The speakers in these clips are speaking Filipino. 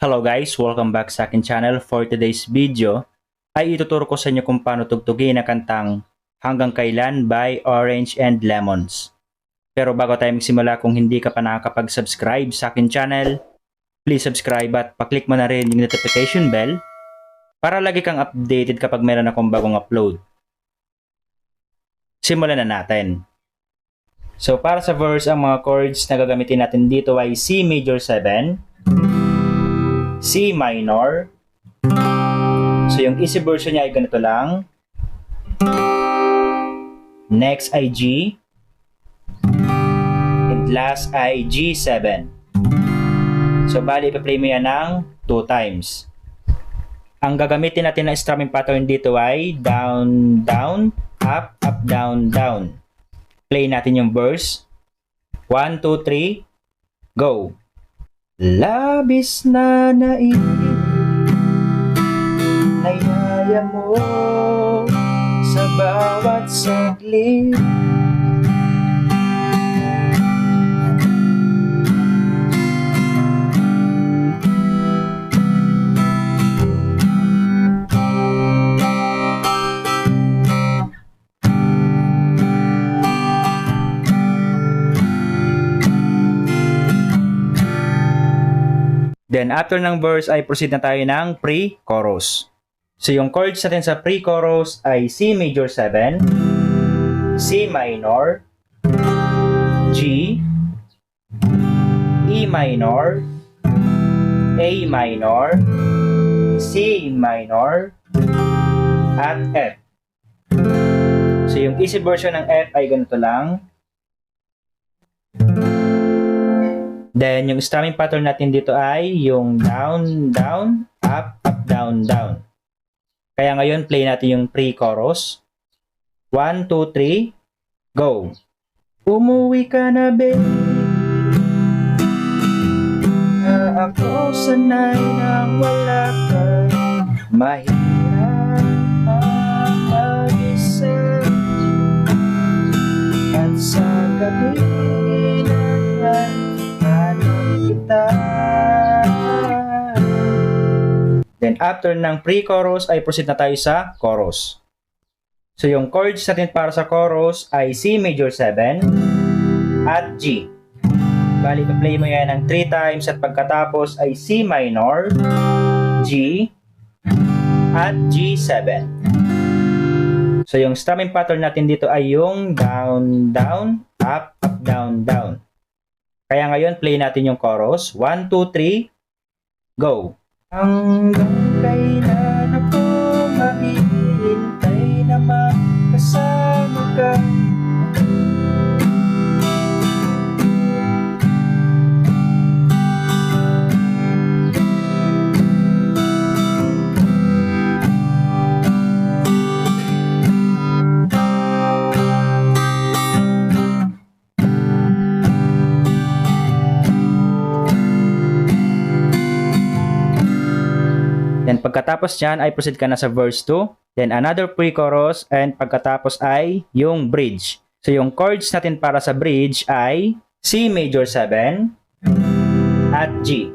Hello guys! Welcome back sa akin channel. For today's video ay ituturo ko sa inyo kung paano tugtugin ang kantang Hanggang Kailan by Orange and Lemons. Pero bago tayo magsimula, kung hindi ka pa nakakapag-subscribe sa akin channel, please subscribe at paklik mo na rin yung notification bell para lagi kang updated kapag meron akong bagong upload. Simulan na natin. So para sa verse, ang mga chords na gagamitin natin dito ay C major 7, C minor. So yung easy version niya ay ganito lang. Next ay G. And last ay G7. So bali ipa-play mo yan ng 2 times. Ang gagamitin natin na strumming pattern dito ay down, down, up, up, down, down. Play natin yung verse. 1, 2, 3, go! Labis na naiinip ay naya mo sa bawat saglit. Then after ng verse ay proceed na tayo ng pre-chorus. So yung chords natin sa pre-chorus ay C major 7, C minor, G, E minor, A minor, C minor, at F. So yung easy version ng F ay ganito lang. Then, yung strumming pattern natin dito ay yung down, down, up, up, down, down. Kaya ngayon, play natin yung pre-chorus. 1, 2, 3, go! Umuwi ka na, baby, na ako sanay nang wala ka. Mahirap ang mag-isa, at sa gabi naman Then after ng pre-chorus ay proceed na tayo sa chorus. So yung chords natin para sa chorus ay C major 7 at G. Bali, play mo yan ng 3 times at pagkatapos ay C minor, G, at G7. So yung strumming pattern natin dito ay yung down, down, up, up, down, down. Kaya ngayon, play natin yung chorus. 1, 2, 3, go! Hanggang kailan ako maghihintay na makasama ka? Then pagkatapos nyan ay proceed ka na sa verse 2. Then another pre-chorus and pagkatapos ay yung bridge. So yung chords natin para sa bridge ay C major 7 at G.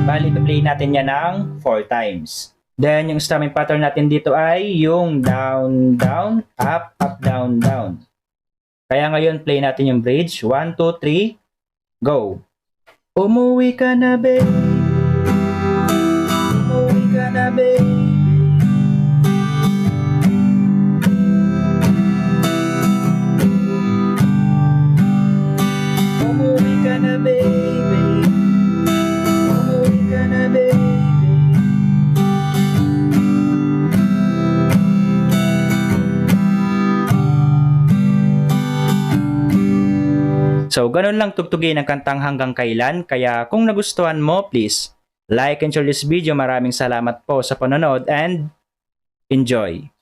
Bali, play natin yan ng 4 times. Then yung strumming pattern natin dito ay yung down, down, up, up, down, down. Kaya ngayon, play natin yung bridge. 1, 2, 3, go! Umuwi ka na, baby, na baby, umuwi ka na baby, umuwi ka na baby. So ganun lang tugtugin ang kantang Hanggang Kailan. Kaya kung nagustuhan mo, please like and share this video. Maraming salamat po sa panonood and enjoy!